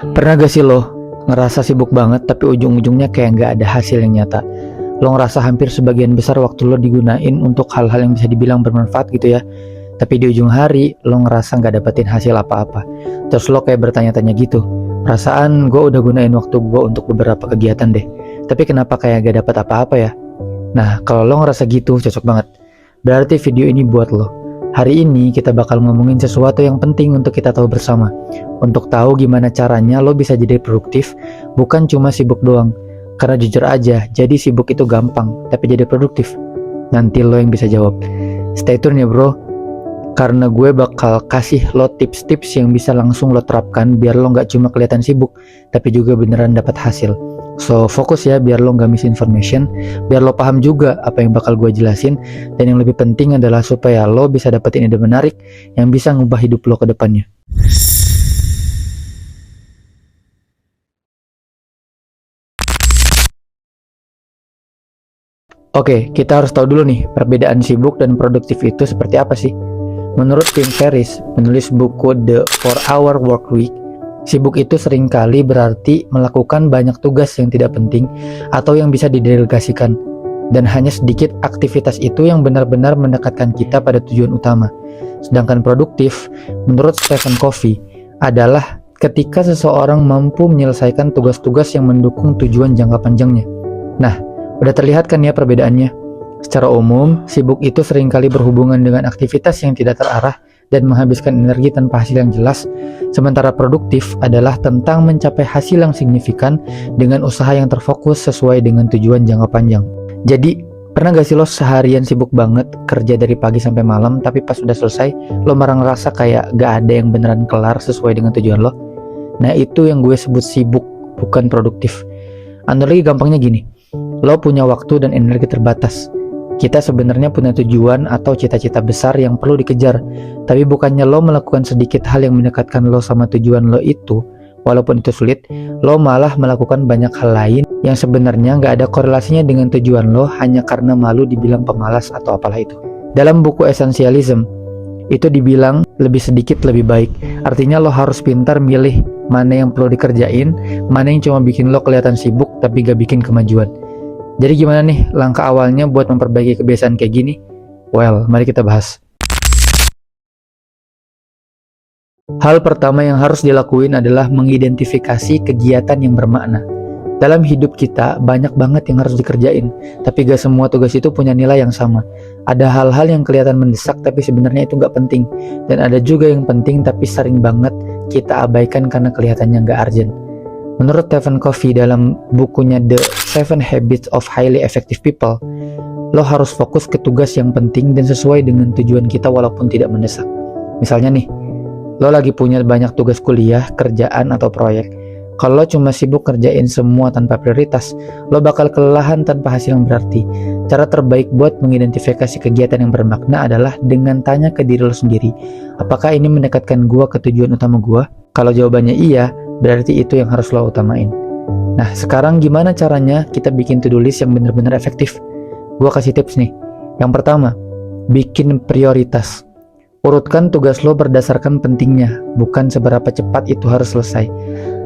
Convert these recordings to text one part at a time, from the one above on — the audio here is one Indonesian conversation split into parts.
Pernah gak sih lo ngerasa sibuk banget tapi ujung-ujungnya kayak nggak ada hasil yang nyata? Lo ngerasa hampir sebagian besar waktu lo digunain untuk hal-hal yang bisa dibilang bermanfaat gitu ya. Tapi di ujung hari lo ngerasa nggak dapetin hasil apa-apa. Terus lo kayak bertanya-tanya gitu, perasaan gue udah gunain waktu gue untuk beberapa kegiatan deh, tapi kenapa kayak gak dapet apa-apa ya? Nah, kalau lo ngerasa gitu, cocok banget. Berarti video ini buat lo. Hari ini kita bakal ngomongin sesuatu yang penting untuk kita tahu bersama. Untuk tahu gimana caranya lo bisa jadi produktif, bukan cuma sibuk doang. Karena jujur aja, jadi sibuk itu gampang, tapi jadi produktif, nanti lo yang bisa jawab. Stay tune ya bro, karena gue bakal kasih lo tips-tips yang bisa langsung lo terapkan biar lo gak cuma kelihatan sibuk, tapi juga beneran dapat hasil. So fokus ya biar lo gak misinformation, biar lo paham juga apa yang bakal gue jelasin, dan yang lebih penting adalah supaya lo bisa dapetin ide menarik yang bisa ngubah hidup lo ke depannya. Oke, kita harus tahu dulu nih perbedaan sibuk dan produktif itu seperti apa sih? Menurut Tim Ferriss, penulis buku The 4-Hour Workweek, sibuk itu seringkali berarti melakukan banyak tugas yang tidak penting atau yang bisa didelegasikan, dan hanya sedikit aktivitas itu yang benar-benar mendekatkan kita pada tujuan utama. Sedangkan produktif, menurut Stephen Covey, adalah ketika seseorang mampu menyelesaikan tugas-tugas yang mendukung tujuan jangka panjangnya. Nah, udah terlihat kan ya perbedaannya? Secara umum, sibuk itu seringkali berhubungan dengan aktivitas yang tidak terarah dan menghabiskan energi tanpa hasil yang jelas, sementara produktif adalah tentang mencapai hasil yang signifikan dengan usaha yang terfokus sesuai dengan tujuan jangka panjang. Jadi, pernah gak sih lo seharian sibuk banget, kerja dari pagi sampai malam, tapi pas udah selesai, lo malah ngerasa kayak gak ada yang beneran kelar sesuai dengan tujuan lo? Nah, itu yang gue sebut sibuk, bukan produktif. Analogi gampangnya gini, lo punya waktu dan energi terbatas. Kita sebenarnya punya tujuan atau cita-cita besar yang perlu dikejar, tapi bukannya lo melakukan sedikit hal yang mendekatkan lo sama tujuan lo itu, walaupun itu sulit, lo malah melakukan banyak hal lain yang sebenarnya nggak ada korelasinya dengan tujuan lo hanya karena malu dibilang pemalas atau apalah itu. Dalam buku Essentialism, itu dibilang lebih sedikit lebih baik. Artinya lo harus pintar milih mana yang perlu dikerjain, mana yang cuma bikin lo kelihatan sibuk tapi gak bikin kemajuan. Jadi gimana nih langkah awalnya buat memperbaiki kebiasaan kayak gini? Well, mari kita bahas. Hal pertama yang harus dilakuin adalah mengidentifikasi kegiatan yang bermakna. Dalam hidup kita banyak banget yang harus dikerjain, tapi gak semua tugas itu punya nilai yang sama. Ada hal-hal yang kelihatan mendesak tapi sebenarnya itu gak penting, dan ada juga yang penting tapi sering banget kita abaikan karena kelihatannya gak urgent. Menurut Stephen Covey dalam bukunya The 7 Habits of Highly Effective People, lo harus fokus ke tugas yang penting dan sesuai dengan tujuan kita walaupun tidak mendesak. Misalnya nih, lo lagi punya banyak tugas kuliah, kerjaan, atau proyek. Kalau lo cuma sibuk kerjain semua tanpa prioritas, lo bakal kelelahan tanpa hasil yang berarti. Cara terbaik buat mengidentifikasi kegiatan yang bermakna adalah dengan tanya ke diri lo sendiri, apakah ini mendekatkan gua ke tujuan utama gua? Kalau jawabannya iya, berarti itu yang harus lo utamain. Nah, sekarang gimana caranya kita bikin to-do list yang benar-benar efektif? Gua kasih tips nih. Yang pertama, bikin prioritas. Urutkan tugas lo berdasarkan pentingnya, bukan seberapa cepat itu harus selesai.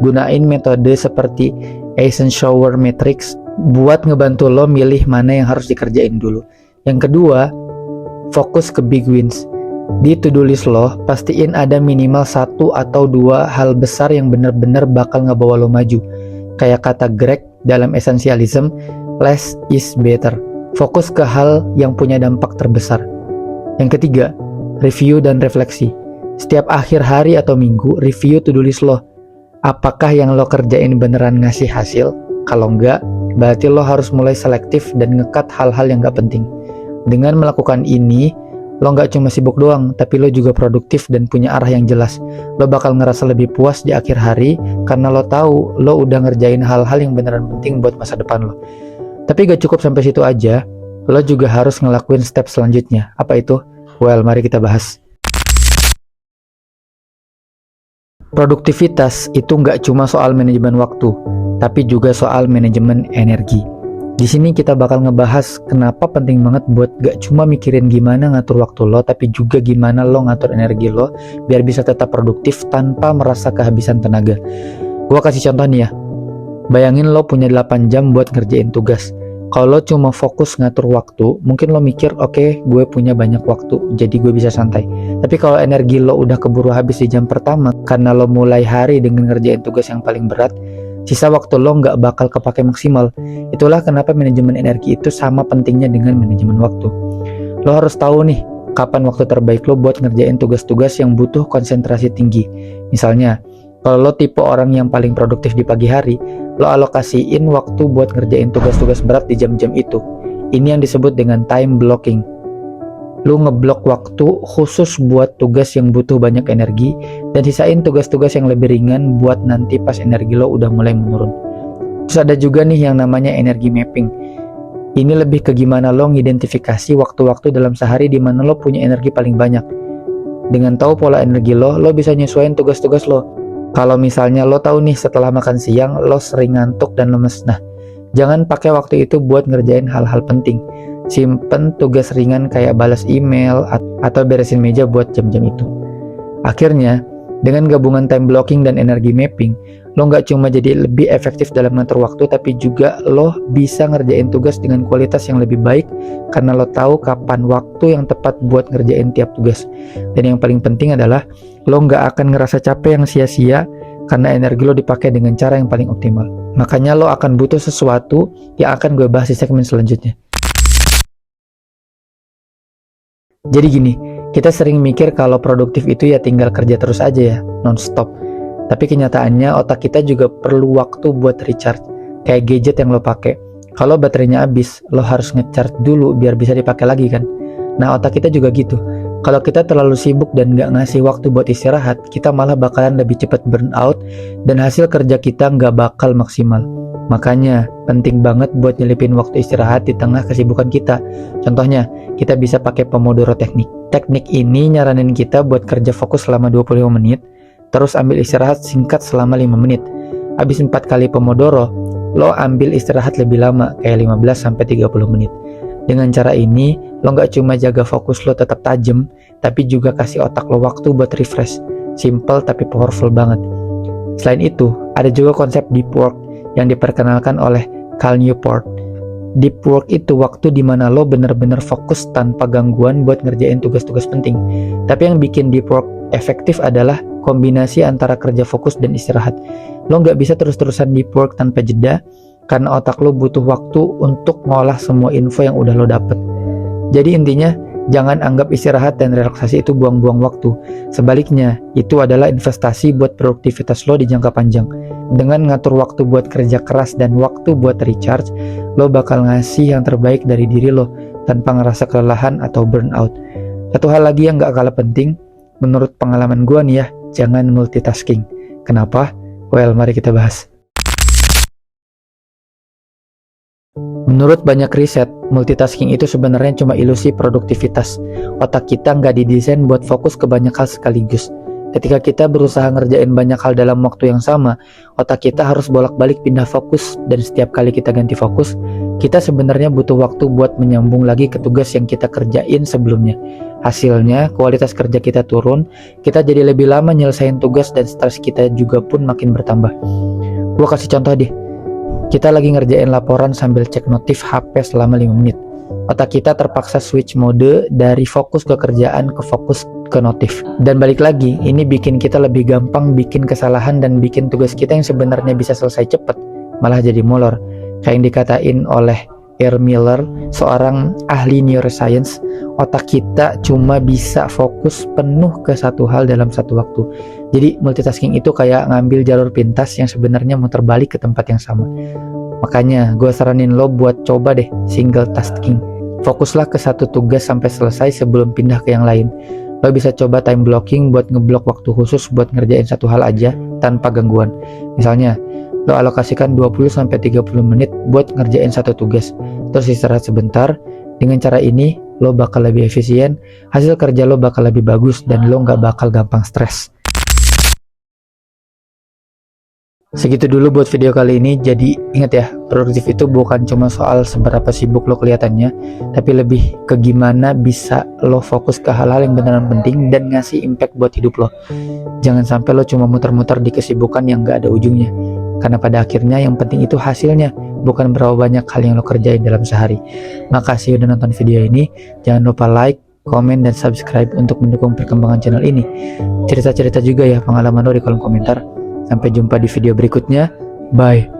Gunain metode seperti Eisenhower Matrix buat ngebantu lo milih mana yang harus dikerjain dulu. Yang kedua, fokus ke big wins. Di to-do list lo, pastiin ada minimal 1 atau 2 hal besar yang benar-benar bakal ngebawa lo maju. Kayak kata Greg dalam Essentialism, less is better. Fokus ke hal yang punya dampak terbesar. Yang ketiga, review dan refleksi. Setiap akhir hari atau minggu, review to-do list lo. Apakah yang lo kerjain beneran ngasih hasil? Kalau enggak, berarti lo harus mulai selektif dan ngekat hal-hal yang gak penting. Dengan melakukan ini, lo gak cuma sibuk doang, tapi lo juga produktif dan punya arah yang jelas. Lo bakal ngerasa lebih puas di akhir hari karena lo tahu lo udah ngerjain hal-hal yang beneran penting buat masa depan lo. Tapi gak cukup sampai situ aja, lo juga harus ngelakuin step selanjutnya. Apa itu? Well, mari kita bahas. Produktivitas itu nggak cuma soal manajemen waktu, tapi juga soal manajemen energi. Di sini kita bakal ngebahas kenapa penting banget buat gak cuma mikirin gimana ngatur waktu lo, tapi juga gimana lo ngatur energi lo biar bisa tetap produktif tanpa merasa kehabisan tenaga. Gua kasih contoh nih ya. Bayangin lo punya 8 jam buat ngerjain tugas. Kalau lo cuma fokus ngatur waktu, mungkin lo mikir, oke, gue punya banyak waktu, jadi gue bisa santai. Tapi kalau energi lo udah keburu habis di jam pertama, karena lo mulai hari dengan ngerjain tugas yang paling berat, sisa waktu lo nggak bakal kepake maksimal. Itulah kenapa manajemen energi itu sama pentingnya dengan manajemen waktu. Lo harus tahu nih, kapan waktu terbaik lo buat ngerjain tugas-tugas yang butuh konsentrasi tinggi. Misalnya, kalau lo tipe orang yang paling produktif di pagi hari, lo alokasiin waktu buat ngerjain tugas-tugas berat di jam-jam itu. Ini yang disebut dengan time blocking. Lo ngeblok waktu khusus buat tugas yang butuh banyak energi, dan sisain tugas-tugas yang lebih ringan buat nanti pas energi lo udah mulai menurun. Terus ada juga nih yang namanya energi mapping. Ini lebih ke gimana lo ngidentifikasi waktu-waktu dalam sehari di mana lo punya energi paling banyak. Dengan tahu pola energi lo bisa nyesuaiin tugas-tugas lo. Kalau misalnya lo tahu nih setelah makan siang lo sering ngantuk dan lemes, nah jangan pakai waktu itu buat ngerjain hal-hal penting. Simpen tugas ringan kayak balas email atau beresin meja buat jam-jam itu. Akhirnya, dengan gabungan time blocking dan energi mapping, lo nggak cuma jadi lebih efektif dalam ngatur waktu, tapi juga lo bisa ngerjain tugas dengan kualitas yang lebih baik karena lo tahu kapan waktu yang tepat buat ngerjain tiap tugas. Dan yang paling penting adalah lo nggak akan ngerasa capek yang sia-sia karena energi lo dipakai dengan cara yang paling optimal. Makanya lo akan butuh sesuatu yang akan gue bahas di segmen selanjutnya. Jadi gini, kita sering mikir kalau produktif itu ya tinggal kerja terus aja ya, non-stop. Tapi kenyataannya otak kita juga perlu waktu buat recharge, kayak gadget yang lo pakai. Kalau baterainya habis, lo harus ngecharge dulu biar bisa dipakai lagi kan. Nah, otak kita juga gitu. Kalau kita terlalu sibuk dan nggak ngasih waktu buat istirahat, kita malah bakalan lebih cepat burn out dan hasil kerja kita nggak bakal maksimal. Makanya penting banget buat nyelipin waktu istirahat di tengah kesibukan kita. Contohnya, kita bisa pakai Pomodoro Teknik. Teknik ini nyaranin kita buat kerja fokus selama 25 menit, terus ambil istirahat singkat selama 5 menit. Habis 4 kali Pomodoro, lo ambil istirahat lebih lama, kayak 15-30 menit. Dengan cara ini, lo nggak cuma jaga fokus lo tetap tajam, tapi juga kasih otak lo waktu buat refresh. Simple tapi powerful banget. Selain itu, ada juga konsep deep work yang diperkenalkan oleh Cal Newport. Deep work itu waktu dimana lo bener-bener fokus tanpa gangguan buat ngerjain tugas-tugas penting. Tapi yang bikin deep work efektif adalah kombinasi antara kerja fokus dan istirahat. Lo nggak bisa terus-terusan deep work tanpa jeda, karena otak lo butuh waktu untuk ngolah semua info yang udah lo dapet. Jadi intinya, jangan anggap istirahat dan relaksasi itu buang-buang waktu. Sebaliknya, itu adalah investasi buat produktivitas lo di jangka panjang. Dengan ngatur waktu buat kerja keras dan waktu buat recharge, lo bakal ngasih yang terbaik dari diri lo tanpa ngerasa kelelahan atau burnout. Satu hal lagi yang gak kalah penting, menurut pengalaman gue nih ya, jangan multitasking. Kenapa? Well, mari kita bahas. Menurut banyak riset, multitasking itu sebenarnya cuma ilusi produktivitas. Otak kita nggak didesain buat fokus ke banyak hal sekaligus. Ketika kita berusaha ngerjain banyak hal dalam waktu yang sama, otak kita harus bolak-balik pindah fokus, dan setiap kali kita ganti fokus, kita sebenarnya butuh waktu buat menyambung lagi ke tugas yang kita kerjain sebelumnya. Hasilnya, kualitas kerja kita turun, kita jadi lebih lama nyelesain tugas dan stres kita juga pun makin bertambah. Gua kasih contoh deh. Kita lagi ngerjain laporan sambil cek notif HP selama 5 menit. Otak kita terpaksa switch mode dari fokus ke kerjaan ke fokus ke notif. Dan balik lagi, ini bikin kita lebih gampang bikin kesalahan dan bikin tugas kita yang sebenarnya bisa selesai cepat malah jadi molor. Kayak yang dikatain oleh R. Miller, seorang ahli neuroscience, otak kita cuma bisa fokus penuh ke satu hal dalam satu waktu. Jadi multitasking itu kayak ngambil jalur pintas yang sebenarnya muter balik ke tempat yang sama. Makanya gue saranin lo buat coba deh single tasking. Fokuslah ke satu tugas sampai selesai sebelum pindah ke yang lain. Lo bisa coba time blocking buat ngeblok waktu khusus buat ngerjain satu hal aja tanpa gangguan. Misalnya, lo alokasikan 20-30 menit buat ngerjain satu tugas, terus istirahat sebentar. Dengan cara ini, lo bakal lebih efisien, hasil kerja lo bakal lebih bagus, dan lo nggak bakal gampang stres. Segitu dulu buat video kali ini. Jadi ingat ya, produktif itu bukan cuma soal seberapa sibuk lo kelihatannya, tapi lebih ke gimana bisa lo fokus ke hal-hal yang beneran penting dan ngasih impact buat hidup lo. Jangan sampai lo cuma muter-muter di kesibukan yang gak ada ujungnya. Karena pada akhirnya yang penting itu hasilnya, bukan berapa banyak hal yang lo kerjain dalam sehari. Makasih udah nonton video ini. Jangan lupa like, komen, dan subscribe untuk mendukung perkembangan channel ini. Cerita-cerita juga ya pengalaman lo di kolom komentar. Sampai jumpa di video berikutnya. Bye.